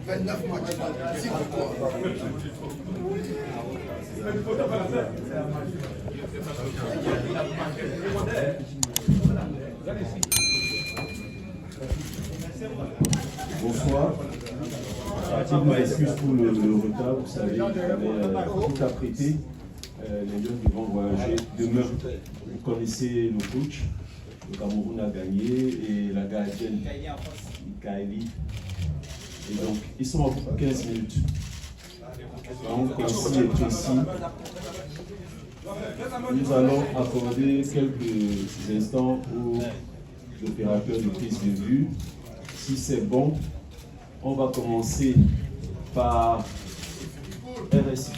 29 matchs. S'il vous plaît. Bonsoir. Je m'excuse pour le retard, vous savez, tout apprêté. Les jeunes qui vont voyager demain. Vous connaissez le coach. Le Cameroun a gagné et la gardienne Kaili. Et donc, ils sont en 15 minutes. Donc, concis et précis. Nous allons accorder quelques instants aux opérateurs de prise de vue. Si c'est bon, on va commencer par RSI.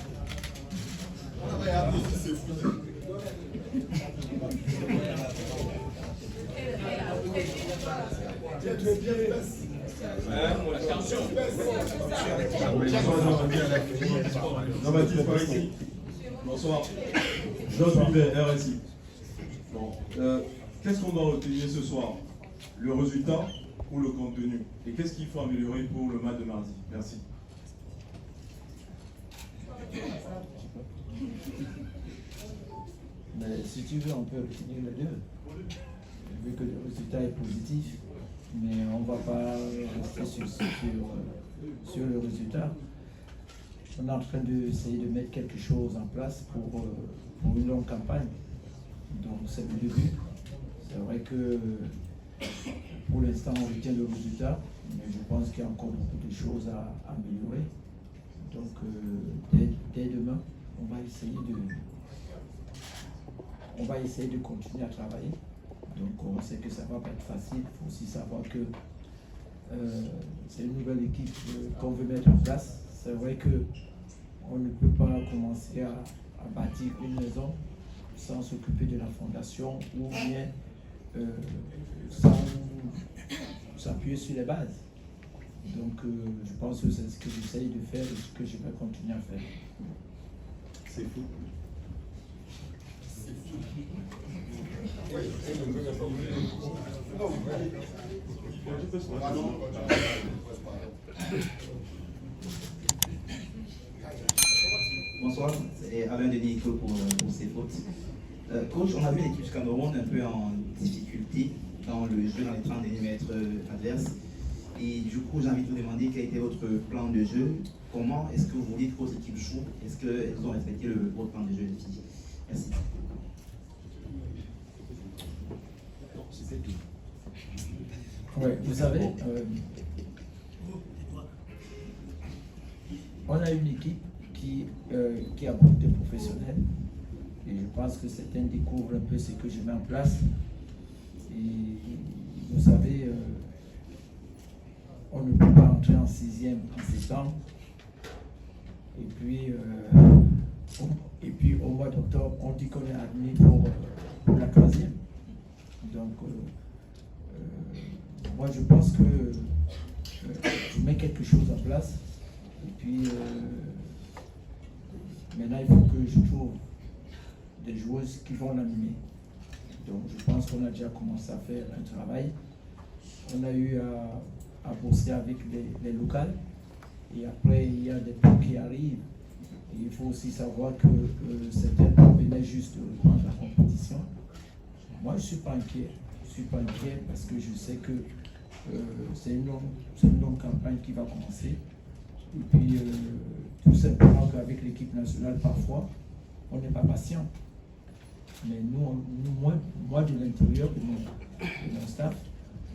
Bonsoir. Georges Bivet, RSI. Bon, qu'est-ce qu'on doit retenir ce soir? Le résultat ou le contenu? Et qu'est-ce qu'il faut améliorer pour le match de mardi? Merci. Mais si tu veux, on peut retenir les deux. Vu que le résultat est positif, mais on ne va pas rester sur le résultat. On est en train d'essayer de mettre quelque chose en place pour une longue campagne. Donc c'est le début. C'est vrai que pour l'instant on retient le résultat, mais je pense qu'il y a encore beaucoup de choses à améliorer. Donc dès demain, on va essayer de continuer à travailler. Donc on sait que ça ne va pas être facile. Il faut aussi savoir que c'est une nouvelle équipe qu'on veut mettre en place. C'est vrai qu'on ne peut pas commencer à bâtir une maison sans s'occuper de la fondation ou bien sans s'appuyer sur les bases. Donc je pense que c'est ce que j'essaye de faire et ce que je vais continuer à faire. C'est fou. Bonsoir, c'est Alain Denis pour ses fautes. Coach, on a vu l'équipe du Cameroun un peu en difficulté dans le jeu dans les 30 derniers mètres adverses. Et du coup, j'ai envie de vous demander quel était votre plan de jeu. Comment est-ce que vous voulez que votre équipe joue? Est-ce qu'elles ont respecté votre plan de jeu, les filles? Merci. Oui, vous savez, on a une équipe qui a beaucoup de professionnels et je pense que certains découvrent un peu ce que je mets en place. Et vous savez, on ne peut pas entrer en 6e en septembre et puis au mois d'octobre, on dit qu'on est admis pour la 3e. Donc, moi je pense que je mets quelque chose en place et puis maintenant il faut que je trouve des joueuses qui vont l'animer. Donc je pense qu'on a déjà commencé à faire un travail. On a eu à bosser avec les locales et après il y a des trucs qui arrivent. Et il faut aussi savoir que certains venaient juste de reprendre la compétition. Moi je ne suis pas inquiet. Je ne suis pas inquiet parce que je sais que c'est une longue campagne qui va commencer. Et puis, tout simplement qu'avec l'équipe nationale, parfois, on n'est pas patient. Mais moi de l'intérieur de mon staff,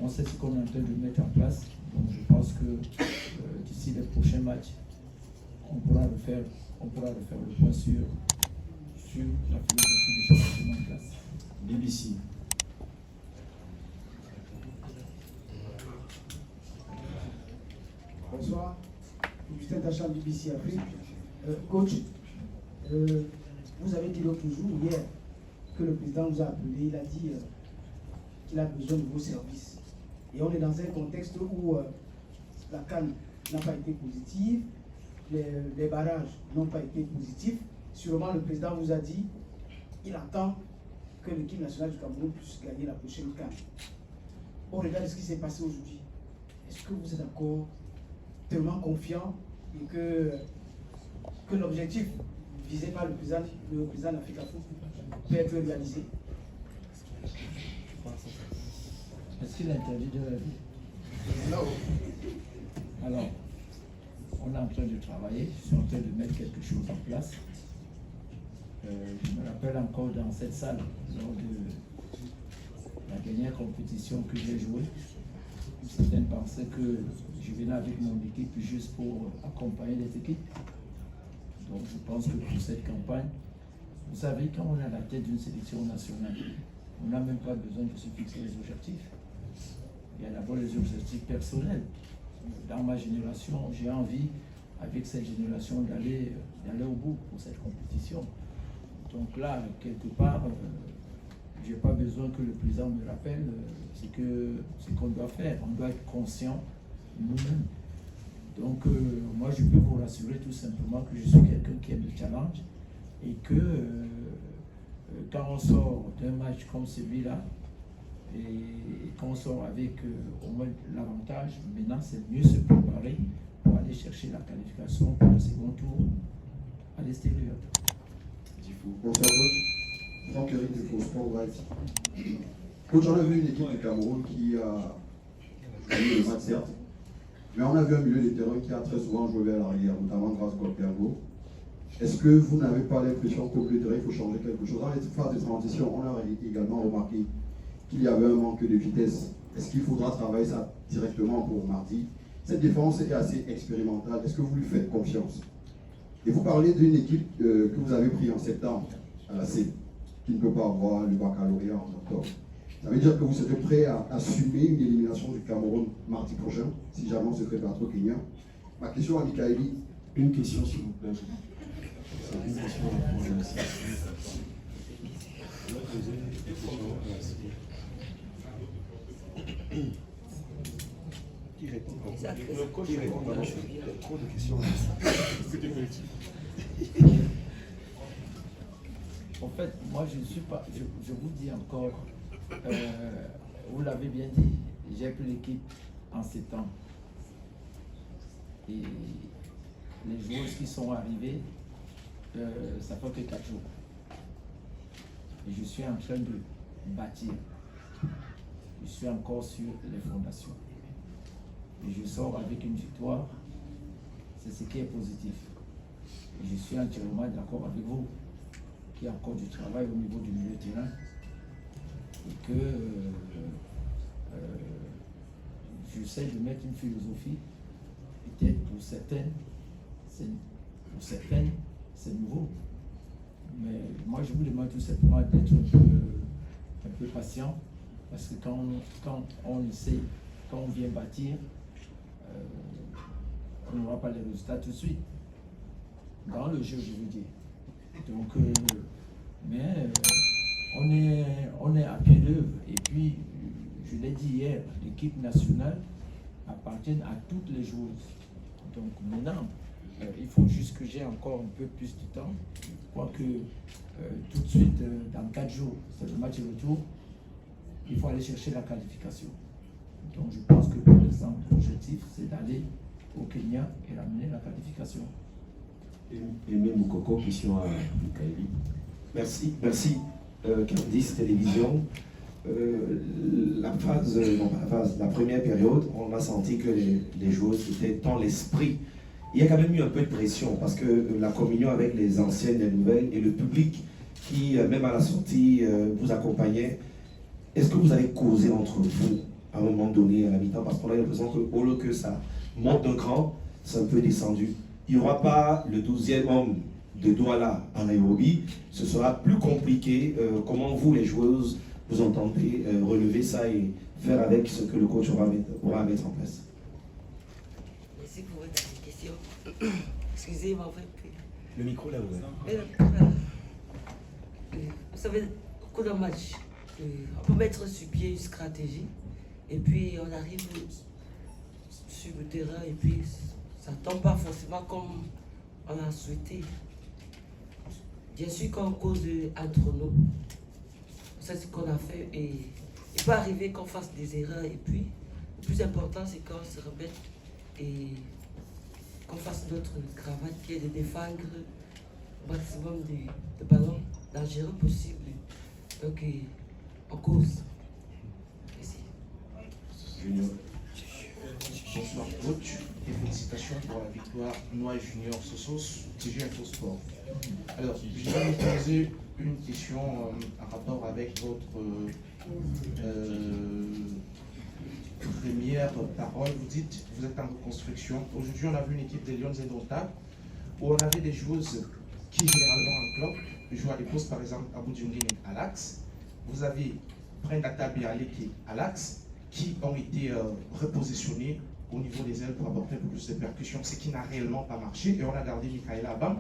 on sait ce qu'on est en train de mettre en place. Donc, je pense que d'ici les prochains matchs, on pourra refaire le point sur la philosophie des choses qui sont en place. BBC. Bonsoir, Justin Tachan, BBC Afrique. Coach, vous avez dit l'autre jour, hier, que le président vous a appelé, il a dit qu'il a besoin de vos services. Et on est dans un contexte où la CAN n'a pas été positive, les barrages n'ont pas été positifs. Sûrement, le président vous a dit qu'il attend que l'équipe nationale du Cameroun puisse gagner la prochaine CAN. On regarde ce qui s'est passé aujourd'hui. Est-ce que vous êtes d'accord tellement confiant et que l'objectif visé par le président d'Africa Foot peut être réalisé. Est-ce qu'il est interdit de la vie? Non. Alors, on est en train de travailler, je suis en train de mettre quelque chose en place. Je me rappelle encore dans cette salle, lors de la dernière compétition que j'ai jouée, certains pensaient que je venais avec mon équipe juste pour accompagner les équipes. Donc je pense que pour cette campagne, vous savez, quand on est à la tête d'une sélection nationale, on n'a même pas besoin de se fixer les objectifs. Il y a d'abord les objectifs personnels. Dans ma génération, j'ai envie, avec cette génération, d'aller au bout pour cette compétition. Donc là, quelque part, je n'ai pas besoin que le président me rappelle ce qu'on doit faire. On doit être conscient nous-mêmes. Donc moi, je peux vous rassurer tout simplement que je suis quelqu'un qui aime le challenge et que quand on sort d'un match comme celui-là, et qu'on sort avec au moins l'avantage, maintenant c'est mieux se préparer pour aller chercher la qualification pour le second tour à l'extérieur. Bonsoir coach, Franck-Éric du Faux Sport Live. Coach, on a vu une équipe du Cameroun qui a gagné le match certes, mais on a vu un milieu de terrain qui a très souvent joué vers l'arrière, notamment grâce à Pergo. Est-ce que vous n'avez pas l'impression qu'au milieu de terrain il faut changer quelque chose? Dans les phases de transition, on a également remarqué qu'il y avait un manque de vitesse. Est-ce qu'il faudra travailler ça directement pour mardi? Cette défense est assez expérimentale. Est-ce que vous lui faites confiance? Et vous parlez d'une équipe que vous avez prise en septembre à la C, qui ne peut pas avoir le baccalauréat en octobre. Ça veut dire que vous serez prêt à assumer une élimination du Cameroun mardi prochain, si jamais on se fait battre au Kenya. Ma question à Mikaeli. Une question s'il vous plaît. C'est une question à poser aussi. Qui répond? Le coach répond. Il y a trop de questions. En fait, moi je ne suis pas, je vous dis encore, vous l'avez bien dit, j'ai pris l'équipe en septembre. Et les joueurs qui sont arrivés, ça fait que 4 jours. Et je suis en train de bâtir. Je suis encore sur les fondations. Et je sors avec une victoire. C'est ce qui est positif. Et je suis entièrement d'accord avec vous qu'il y a encore du travail au niveau du milieu de terrain. Et que j'essaie de mettre une philosophie. Peut-être pour certaines, c'est nouveau. Mais moi, je vous demande tout simplement d'être un peu patient. Parce que quand on essaie, quand on vient bâtir, on n'aura pas les résultats tout de suite. Dans le jeu, je veux dire. Donc, mais on est à pied d'œuvre. Et puis, je l'ai dit hier, l'équipe nationale appartient à toutes les joueuses. Donc maintenant, il faut juste que j'ai encore un peu plus de temps. Quoique tout de suite, dans 4 jours, c'est le match retour. Il faut aller chercher la qualification. Donc je pense que pour l'instant, l'objectif, c'est d'aller au Kenya et ramener la qualification. Et même Coco, question à Mikaeli. Merci. Candice Télévision. La première période, on a senti que les joueuses étaient dans l'esprit. Il y a quand même eu un peu de pression parce que la communion avec les anciennes, les nouvelles et le public qui, même à la sortie, vous accompagnait. Est-ce que vous avez causé entre vous à un moment donné à la mi-temps? Parce qu'on a l'impression qu'au lieu que ça monte d'un cran, c'est un peu descendu. Il n'y aura pas le 12e homme de Douala en Nairobi. Ce sera plus compliqué. Comment vous, les joueuses, vous entendez relever ça et faire avec ce que le coach aura à mettre en place? Merci pour votre question. Excusez-moi. Le micro là ouvert. Vous savez, au cours d'un match, on peut mettre sur pied une stratégie et puis on arrive sur le terrain et puis ça ne tombe pas forcément comme on a souhaité. Bien sûr qu'on cause entre nous. C'est ce qu'on a fait et il peut arriver qu'on fasse des erreurs et puis le plus important c'est qu'on se remette et fasse notre travail qui est de défendre au maximum de ballons dangereux possibles. Donc, en cause. Merci. Junior. Bonsoir coach et félicitations pour la victoire Noah Junior Sosos, TG Info Sport. Alors, je vais vous poser une question en rapport avec votre première parole. Vous dites vous êtes en reconstruction. Aujourd'hui, on a vu une équipe des Lions indomptables où on avait des joueuses qui, généralement en club, jouent à des postes, par exemple, à Boudjungin à l'axe. Vous avez Brenda Tabiale qui est à l'axe, qui ont été repositionnés au niveau des ailes pour apporter un peu plus de percussion, ce qui n'a réellement pas marché. Et on a gardé Michaela Abam,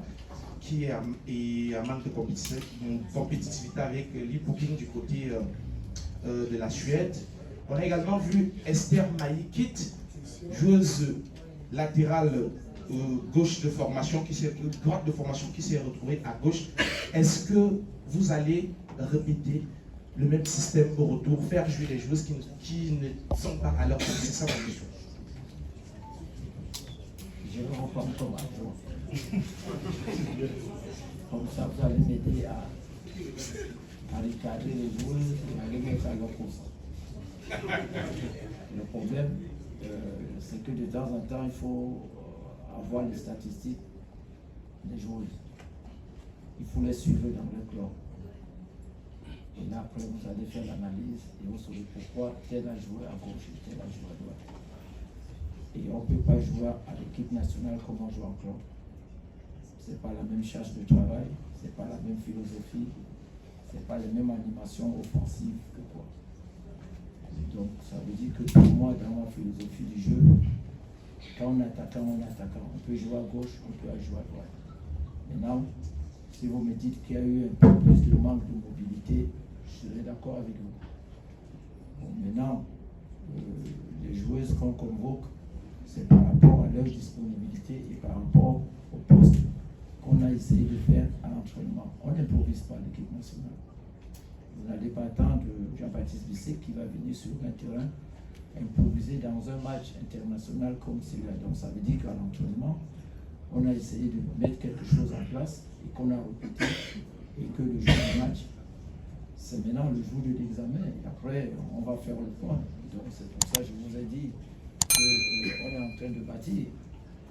qui est à manque de compétitivité avec Lee Booking du côté de la Suède. On a également vu Esther Maïkit, joueuse latérale gauche de formation, droite de formation qui s'est retrouvée à gauche. Est-ce que vous allez répéter le même système au retour, faire jouer les joueuses qui ne sont pas à leur place? C'est ça ma question. Je vais reprendre comme adjoint. Comme ça, vous allez m'aider à recadrer les joueuses et à les mettre à leur poste. Le problème, c'est que de temps en temps, il faut avoir les statistiques des joueuses. Il faut les suivre dans le club. Et là, après, vous allez faire l'analyse et vous saurez pourquoi tel a joué à gauche et tel a joué à droite. Et on ne peut pas jouer à l'équipe nationale comme on joue en club. Ce n'est pas la même charge de travail, ce n'est pas la même philosophie, ce n'est pas les mêmes animations offensives que quoi. Donc, ça veut dire que pour moi, dans ma philosophie du jeu, quand on est attaquant, on est attaquant. On peut jouer à gauche, on peut jouer à droite. Maintenant, si vous me dites qu'il y a eu un peu plus de manque de mobilité, je serai d'accord avec vous. Bon, maintenant, les joueuses qu'on convoque, c'est par rapport à leur disponibilité et par rapport au poste qu'on a essayé de faire à l'entraînement. On n'improvise pas l'équipe nationale. Vous n'allez pas attendre Jean-Baptiste Bissek qui va venir sur un terrain improviser dans un match international comme celui-là. Donc ça veut dire qu'à l'entraînement, on a essayé de mettre quelque chose en place et qu'on a répété et que le jour du match, c'est maintenant le jour de l'examen et après on va faire le point. Donc c'est pour ça que je vous ai dit qu'on est en train de bâtir.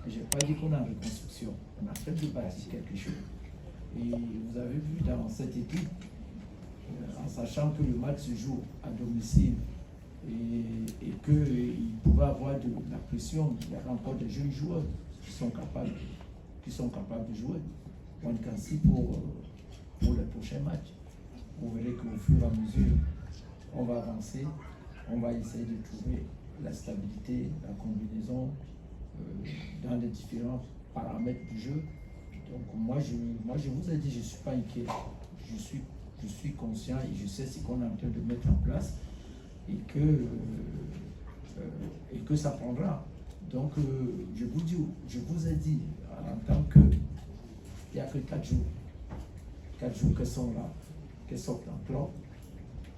Je n'ai pas dit qu'on est en reconstruction, on est en train de bâtir quelque chose. Et vous avez vu dans cette équipe, en sachant que le match se joue à domicile et qu'il pouvait avoir de la pression, il y a encore des jeunes joueurs qui sont capables de jouer. On est pour les prochains matchs. Vous verrez qu'au fur et à mesure, on va avancer, on va essayer de trouver la stabilité, la combinaison dans les différents paramètres du jeu. Donc moi je vous ai dit, je ne suis pas inquiet. Je suis conscient et je sais ce qu'on est en train de mettre en place et que ça prendra. Donc je vous ai dit en tant que il n'y a que 4 jours. 4 jours qu'elles sont là, qu'elles sortent en club.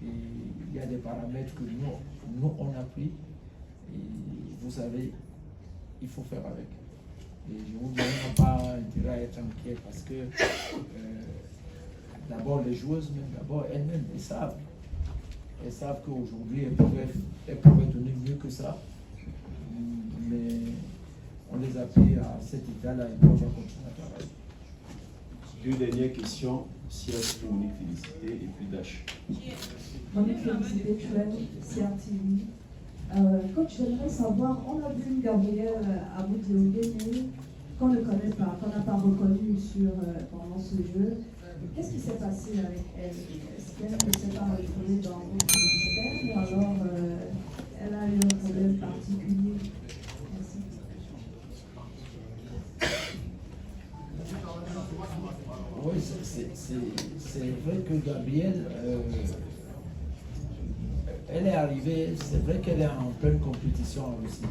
Et il y a des paramètres que nous on a pris. Et vous savez, il faut faire avec. Et je vous dis, on n'a pas intérêt à être inquiet parce que d'abord les joueuses, d'abord elles-mêmes, elles savent qu'aujourd'hui elles pourraient donner mieux que ça. Mais on les a pris à cet état-là et puis on va continuer à travailler. 2 dernières questions, Sias, Monique Félicité et puis Dash. Monique Félicité, CRTV. Coach, j'aimerais savoir, on a vu une Gabrielle à Boudjungin qu'on ne connaît pas, qu'on n'a pas reconnue pendant ce jeu. Qu'est-ce qui s'est passé avec elle? Est-ce qu'elle ne s'est pas retrouvée dans votre système ou alors elle a eu un problème particulier? Merci. Oui, c'est vrai que Gabrielle, elle est arrivée, c'est vrai qu'elle est en pleine compétition en Russie.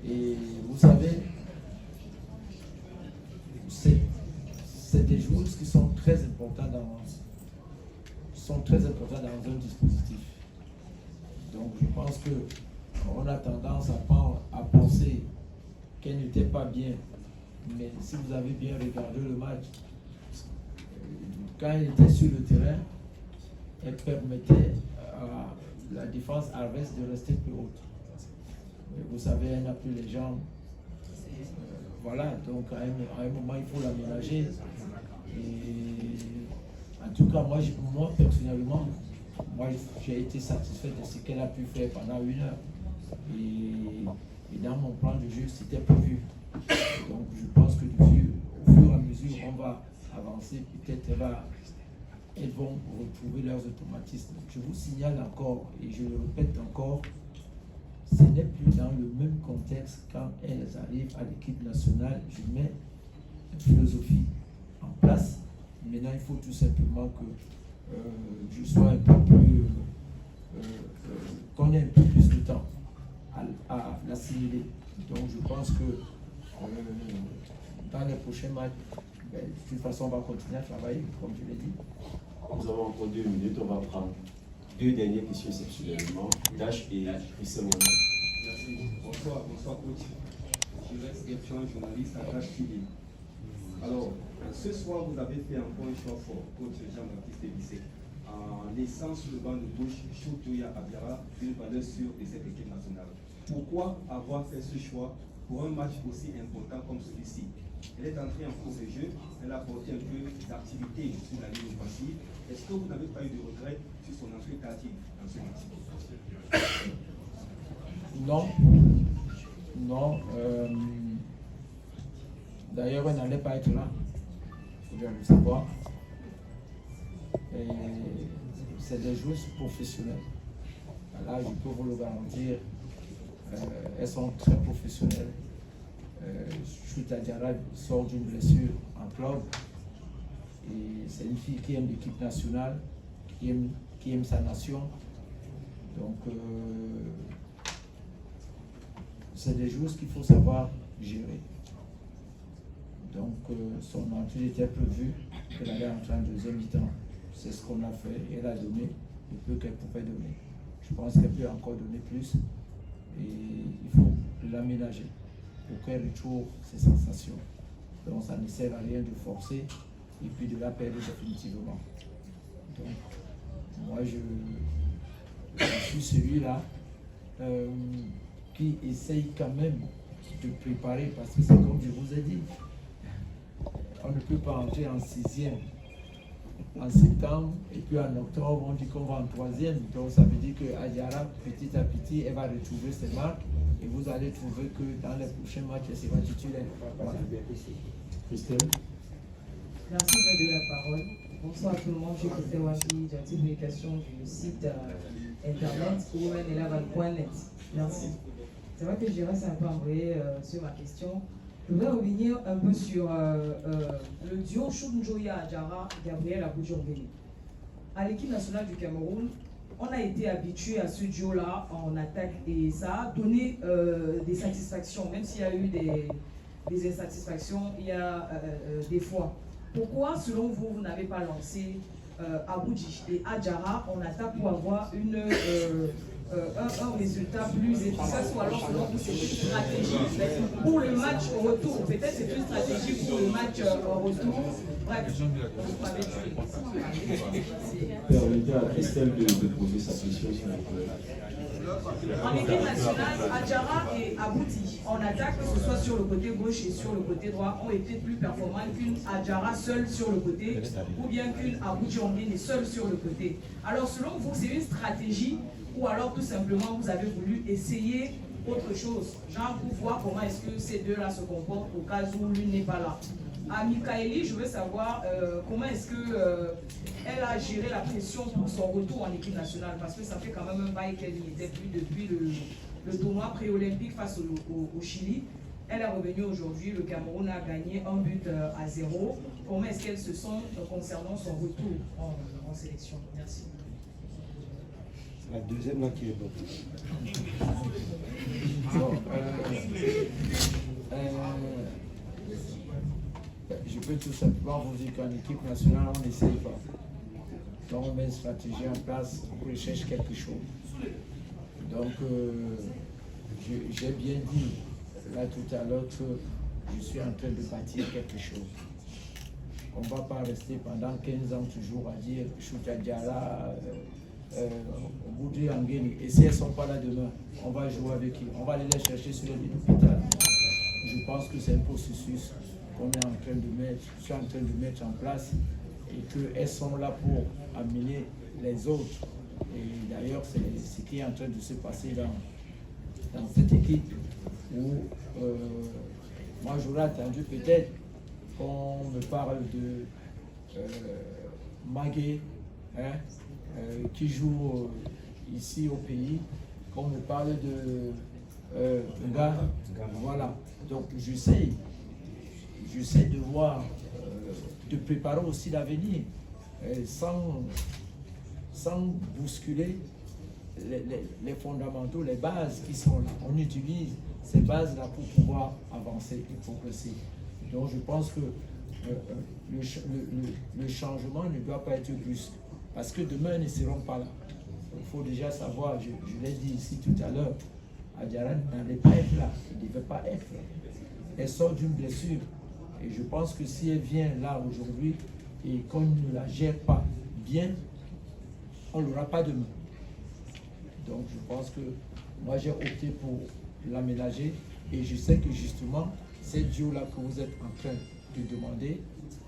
Et vous savez, c'est des joueuses qui sont très importantes dans un dispositif. Donc je pense qu'on a tendance à penser qu'elle n'était pas bien. Mais si vous avez bien regardé le match, quand elle était sur le terrain, elle permettait à la défense adverse de rester plus haute. Mais vous savez, elle n'a plus les jambes. Voilà, donc à un moment, il faut l'aménager. Et en tout cas, moi personnellement, j'ai été satisfait de ce qu'elle a pu faire pendant 1 heure. Et dans mon plan de jeu, c'était prévu. Donc je pense que au fur et à mesure on va avancer, peut-être elles vont retrouver leurs automatismes. Je vous signale encore, et je le répète encore, ce n'est plus dans le même contexte quand elles arrivent à l'équipe nationale. Je mets une philosophie en place. Maintenant, il faut tout simplement que je sois un peu plus... qu'on ait un peu plus de temps à l'assimiler. Donc je pense que dans les prochains matchs, de toute façon, on va continuer à travailler, comme je l'ai dit. Nous avons encore 2 minutes, on va prendre 2 dernières questions exceptionnellement. Dash et Christian. Merci. Bonsoir coach. Je reste Gertrude, journaliste à Dash TV. Alors, ce soir, vous avez fait encore un choix fort, coach Jean-Baptiste Bissé, en laissant sur le banc de gauche Choutoya Abiara, une valeur sûre de cette équipe nationale. Pourquoi avoir fait ce choix pour un match aussi important comme celui-ci? Elle est entrée en cours de jeu, elle a apporté un peu d'activité sur la ligne offensive. Est-ce que vous n'avez pas eu de regret sur son entrée tardive dans ce match? Non. Non. D'ailleurs, elle n'allait pas être là. Il faut bien le savoir. C'est des joueuses professionnelles. Là, je peux vous le garantir. Elles sont très professionnelles. Chouta Diarra sort d'une blessure en club. Et c'est une fille qui aime l'équipe nationale, qui aime sa nation. Donc, c'est des joueuses qu'il faut savoir gérer. Donc, son entrée était prévue qu'elle allait entrer en deuxième mi-temps. C'est ce qu'on a fait et elle a donné le peu qu'elle pouvait donner. Je pense qu'elle peut encore donner plus et il faut l'aménager pour qu'elle retrouve ses sensations. Donc, ça ne sert à rien de forcer et puis de la perdre définitivement. Donc, moi, je suis celui-là qui essaye quand même de préparer, parce que c'est comme je vous ai dit, on ne peut pas entrer en 6e en septembre et puis en octobre on dit qu'on va en 3e. Donc ça veut dire que Adiara, petit à petit, elle va retrouver ses marques et vous allez trouver que dans les prochains matchs, elle sera titulaire. Voilà. Christelle. Merci de donner la parole. Bonsoir à tout le monde, je suis Christelle Waki, j'ai une publication du site internet womenelaval.net. Merci. C'est vrai que je reste un peu embrayé sur ma question. Je voudrais revenir un peu sur le duo Choutoya Abiara, Gabriel Aboudjongene. À l'équipe nationale du Cameroun, on a été habitué à ce duo-là en attaque et ça a donné des satisfactions, même s'il y a eu des insatisfactions, il y a des fois. Pourquoi, selon vous, vous n'avez pas lancé Aboudji et Adjara en attaque pour avoir un résultat plus efficace, ou alors selon vous c'est une stratégie pour le match au retour? Peut-être c'est une stratégie pour le match au retour. Bref, vous m'avez tué. Permettez à Christelle de poser sa question. En équipe nationale, Adjara et Abouti en attaque, que ce soit sur le côté gauche et sur le côté droit, ont été plus performants qu'une Adjara seule sur le côté ou bien qu'une Abouti Ongene seule sur le côté. Alors selon vous, c'est une stratégie ou alors tout simplement vous avez voulu essayer autre chose, genre pour voir comment est-ce que ces deux-là se comportent au cas où l'une n'est pas là? À Mikaeli, je veux savoir comment est-ce qu'elle a géré la pression pour son retour en équipe nationale, parce que ça fait quand même un bail qu'elle n'y était plus depuis le tournoi pré-olympique face au Chili. Elle est revenue aujourd'hui, le Cameroun a gagné 1-0. Comment est-ce qu'elle se sent concernant son retour en sélection? Merci. La deuxième là qui est bonne. Je peux tout simplement vous dire qu'en équipe nationale, on n'essaye pas. Donc on met une stratégie en place, on recherche quelque chose. Donc j'ai bien dit là tout à l'heure que je suis en train de bâtir quelque chose. On ne va pas rester pendant 15 ans toujours à dire Chouta Diarra, Boudri Angeni, et si elles ne sont pas là demain, on va jouer avec qui? On va aller les chercher sur les lits d'hôpital. Je pense que c'est un processus qu'on est en train de mettre, je suis en train de mettre en place et qu'elles sont là pour amener les autres. Et d'ailleurs, c'est ce qui est en train de se passer dans cette équipe où moi j'aurais attendu peut-être qu'on me parle de Magué, hein, qui joue ici au pays, qu'on me parle de Nga, voilà. Donc j'essaie de voir, de préparer aussi l'avenir, sans bousculer les fondamentaux, les bases qui sont là. On utilise ces bases-là pour pouvoir avancer et progresser. Donc je pense que le changement ne doit pas être brusque, parce que demain, ils ne seront pas là. Il faut déjà savoir, je l'ai dit ici tout à l'heure, Adjara n'allait pas être là, il ne devait pas être là. Elle sort d'une blessure. Et je pense que si elle vient là aujourd'hui et qu'on ne la gère pas bien, on ne l'aura pas demain. Donc je pense que moi j'ai opté pour l'aménager et je sais que justement, ces duos-là que vous êtes en train de demander,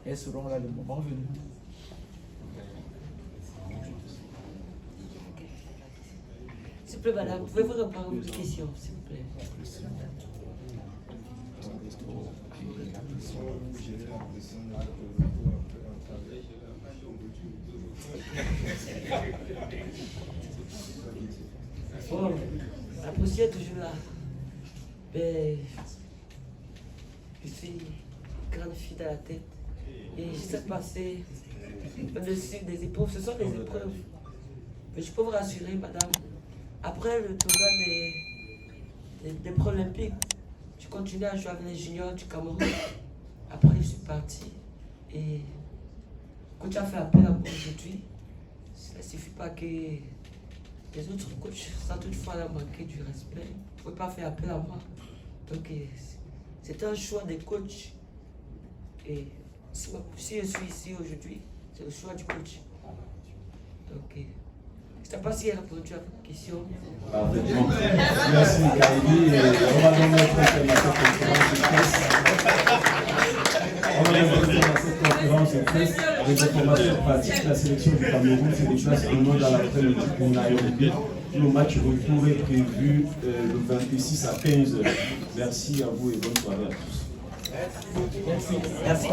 elles seront là le moment venu. S'il vous plaît, madame, pouvez-vous répondre aux questions, s'il vous plaît? Bon, la poussière est toujours là. Mais je suis grande fille de la tête. Et je sais passer au-dessus des épreuves. Ce sont des épreuves. Mais je peux vous rassurer, madame, après le tournoi des Pro-Olympiques, je continue à jouer avec les juniors du Cameroun. Après, je suis parti. Et quand tu as fait appel à moi aujourd'hui, ça ne suffit pas que les autres coachs, sans toutefois manquer du respect, ne pouvaient pas faire appel à moi. Donc, c'est un choix des coachs. Et si je suis ici aujourd'hui, c'est le choix du coach. Donc, je ne sais pas si elle a répondu à votre question. Parfaitement. Merci, Gaïdi. On va donc mettre cette conférence de presse des informations pratiques. La sélection du Cameroun se déplace en nom dans la première équipe pour Nairobi. Le match retour est prévu le 26 à 15h. Merci à vous et bonne soirée à tous. Merci.